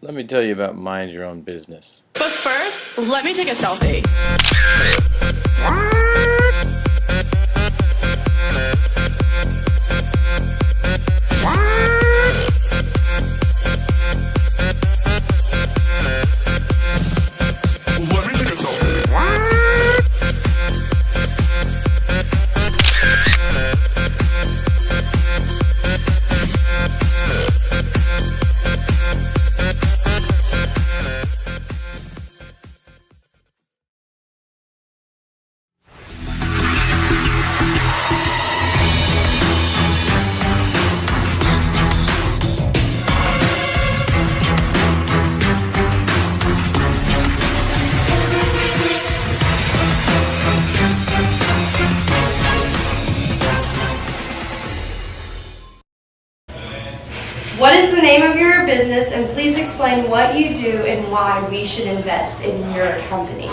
Let me tell you about mind your own business. But first, let me take a selfie. What is the name of your business, and please explain what you do and why we should invest in your company?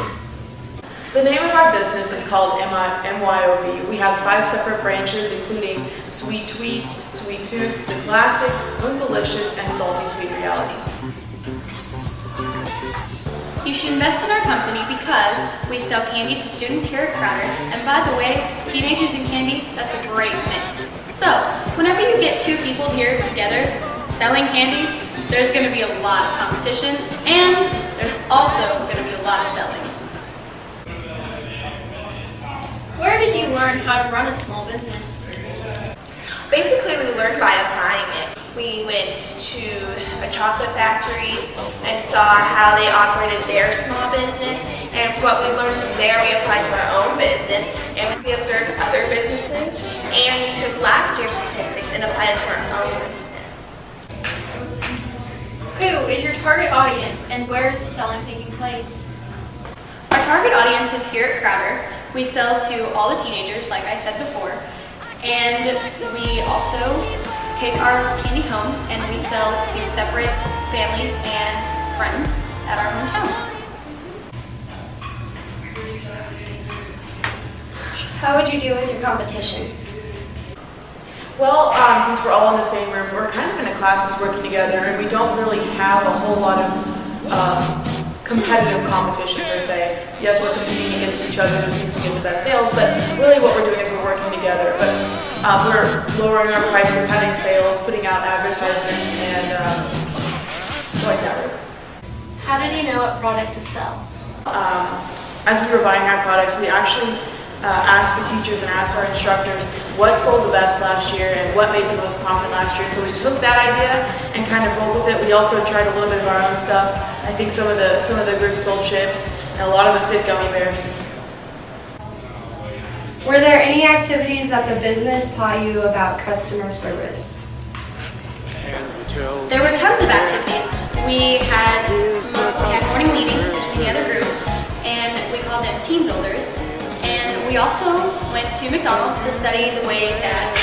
The name of our business is called MYOB. We have 5 separate branches, including Sweet Tweets, Sweet Tooth, The Classics, Boombalicious, and Salty Sweet Reality. You should invest in our company because we sell candy to students here at Crowder, and by the way, teenagers and candy, that's a great mix. So, whenever you get 2 people here together selling candy, there's going to be a lot of competition, and there's also going to be a lot of selling. Where did you learn how to run a small business? Basically, we learned by applying it. We went to a chocolate factory and saw how they operated their small business, and what we learned from there we applied to our own business, and we observed other businesses, and we took last year's statistics and applied it to our own business. Who is your target audience, and where is the selling taking place? Our target audience is here at Crowder. We sell to all the teenagers, like I said before, and we also take our candy home and we sell to separate families and friends at our hometowns. How would you do with your competition? Well, since we're all in the same room, we're kind of in a class that's working together, and we don't really have a whole lot of competitive competition per se. Yes, we're competing against each other to see if we get the best sales, but really what we're doing is we're working together. But we're lowering our prices, having sales, putting out advertisements, and going that way. How did you know what product to sell? As we were buying our products, we actually asked the teachers and asked our instructors what sold the best last year and what made the most profit last year. And so we took that idea and kind of rolled with it. We also tried a little bit of our own stuff. I think some of the groups sold chips, and a lot of us did gummy bears. Were there any activities that the business taught you about customer service? There were tons of activities. We had morning meetings between the other groups, and we called them team builders. And we also went to McDonald's to study the way that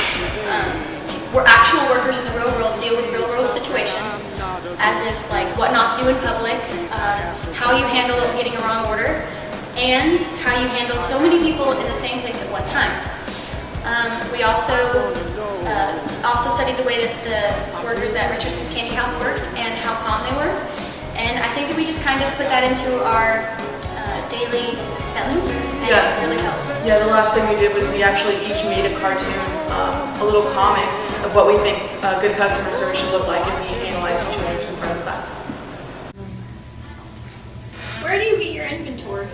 we're actual workers in the real world deal with real world situations, as if like what not to do in public, how you handle getting a wrong order, and how you handle so many people in the same place at one time. We also studied the way that the workers at Richardson's Candy House worked and how calm they were. And I think that we just kind of put that into our daily selling, and it really helped. Yeah, the last thing we did was we actually each made a cartoon, a little comic of what we think good customer service should look like, and we analyzed each other in front of the class. Where do you get your inventory?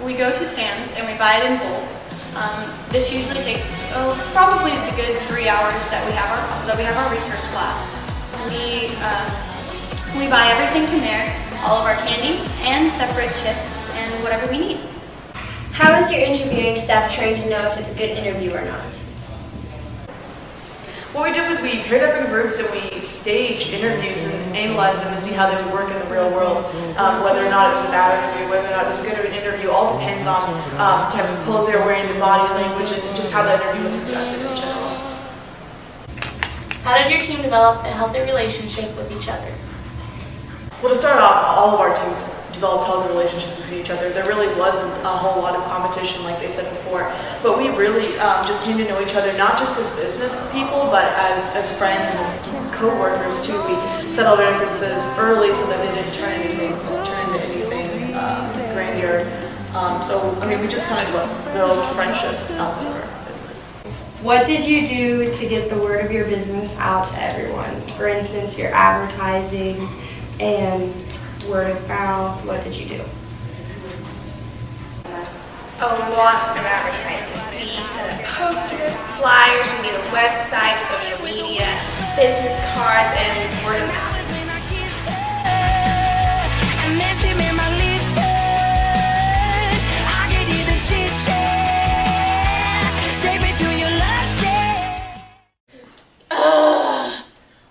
We go to Sam's and we buy it in bulk. This usually takes probably the good 3 hours that we have our research class. We buy everything from there, all of our candy and separate chips and whatever we need. How is your interviewing staff trained to know if it's a good interview or not? What we did was we paired up in groups and we staged interviews and analyzed them to see how they would work in the real world. Whether or not it was a bad interview, whether or not it was good of an interview, all depends on the type of clothes they were wearing, the body language, and just how the interview was conducted in general. How did your team develop a healthy relationship with each other? Well, to start off, all of our teams developed healthy relationships with each other. There really wasn't a whole lot of competition, like they said before, but we really just came to know each other, not just as business people, but as friends and as co-workers too. We settled our differences early so that they didn't turn into anything grandeur. So, I mean, we just kind of built friendships outside of our business. What did you do to get the word of your business out to everyone? For instance, your advertising and word of mouth. What did you do? A lot of advertising. We set up posters, flyers, we made a website, social media, business cards, and word of mouth.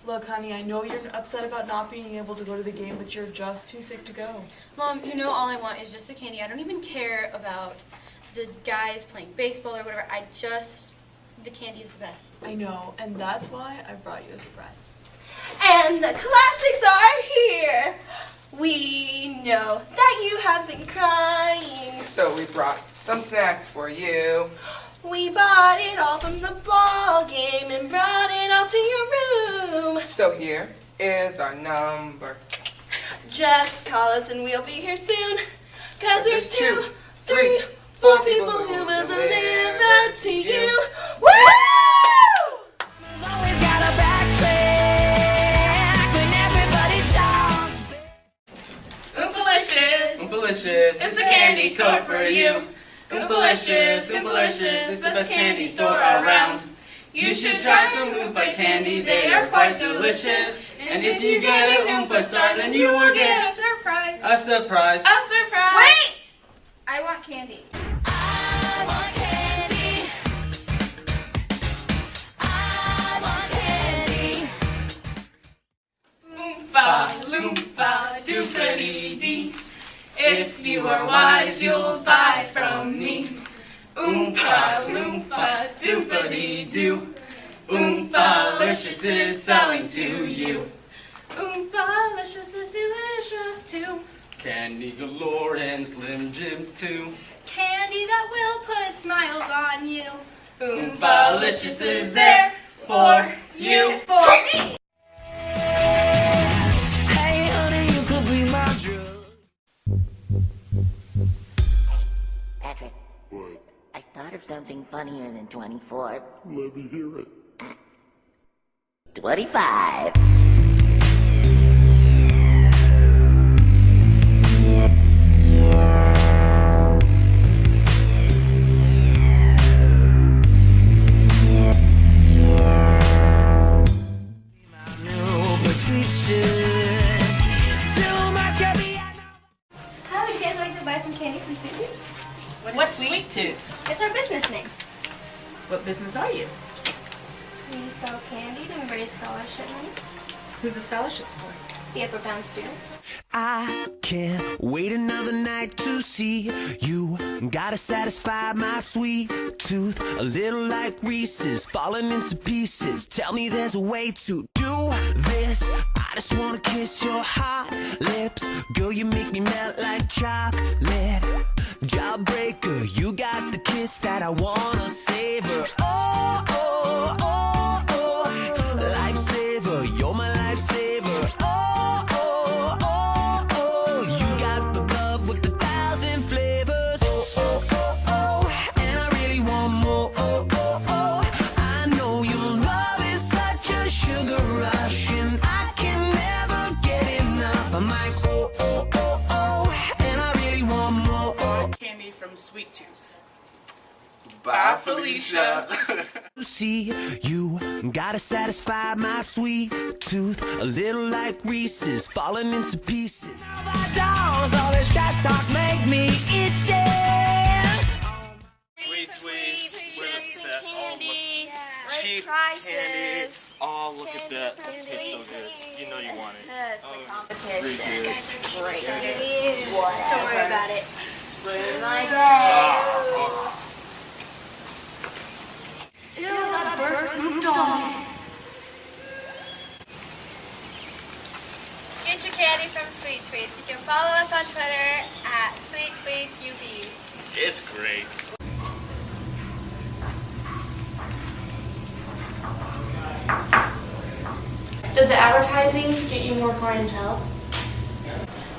Look, honey, I know you're upset about not being able to go to the game, but you're just too sick to go. Mom, you know all I want is just the candy. I don't even care about the guys playing baseball or whatever. The candy is the best. I know, and that's why I brought you a surprise. And the classics are here. We know that you have been crying. So we brought some snacks for you. We bought it all from the ball game and brought it all to your room. So here is our number. Just call us and we'll be here soon. 'Cause there's 2, 3, 4 people who will deliver to you. Woo! Always got a backtrack when everybody talks. Oompa-licious! Oompa-licious, It's a candy store for you. Oompa-licious, Oompa-licious, it's the best candy store around. You should try some Oompa candy, they are quite delicious. And if you get an Oompa star, then you will get a surprise. a surprise. a surprise. Wait! I want candy. I want candy. I want candy. Oompa, loompa, doopity-dee. If you are wise, you'll buy from me. Oompa, loompa, doopity-doo. Oompa-licious is selling to you. Oompa-licious is delicious too. Candy galore and Slim Jims too. Candy that will put smiles on you. Oompa-licious is there for you. For me! Hey honey, you could be my drug. Patrick. What? I thought of something funnier than 24. Let me hear it. 25. Hi, would you guys like to buy some candy from Sweet Tooth? What's Sweet Tooth? It's our business name. What business are you? We sell candy to raise scholarship money. Who's the scholarships for? The upper bound students. I can't wait another night to see you. Gotta satisfy my sweet tooth. A little like Reese's, falling into pieces. Tell me there's a way to do this. I just wanna kiss your hot lips. Girl, you make me melt like chocolate. Jawbreaker, you got the kiss that I wanna savor. Oh, oh, oh, oh, lifesaver, you're my lifesaver. Oh, oh, oh, oh, you got the love with 1,000 flavors. Oh, oh, oh, oh, and I really want more. Oh, oh, oh, I know your love is such a sugar rush, and I can never get enough. I'm like, oh, oh, oh, oh, and I really want more. Candy from Sweet Tooth. Bye, Felicia. See you, gotta satisfy my sweet tooth. A little like Reese's, falling into pieces. Dolls, all this trash talk make me itchy. Sweet tweets, we're the best. Candy, Cheap candy. prices. Oh, look at that. That tastes so good. You know you want it. That's the competition. Really good. Great. Don't worry about it. My day. Ew, that bird pooped on me. Can't get your candy from Sweet Tweets. You can follow us on Twitter at Sweet Tweets UB. It's great. Did the advertising get you more clientele?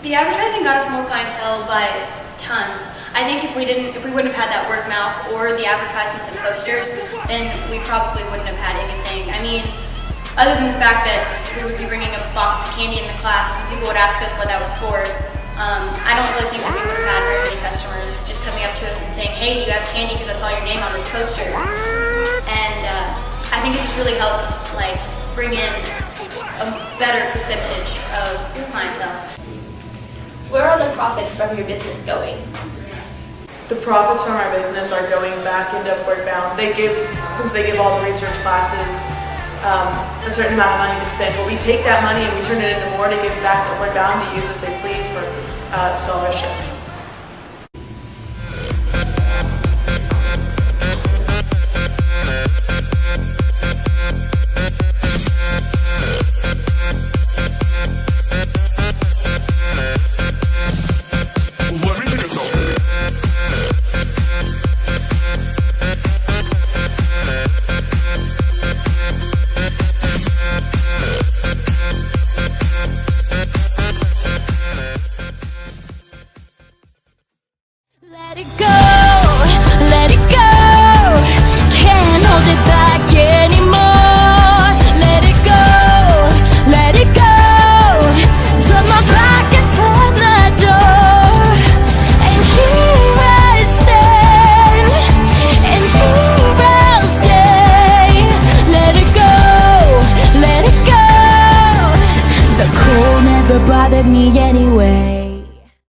The advertising got us more clientele by tons. I think if we wouldn't have had that word of mouth or the advertisements and posters, then we probably wouldn't have had anything. I mean, other than the fact that we would be bringing a box of candy in the class and people would ask us what that was for, I don't really think that we would have had very many customers just coming up to us and saying, hey, you have candy because I saw your name on this poster. And I think it just really helped like bring in a better percentage of clientele. Where are the profits from your business going? The profits from our business are going back into Upward Bound. Since they give all the research classes a certain amount of money to spend, but we take that money and we turn it into more to give back to Upward Bound to use as they please for scholarships.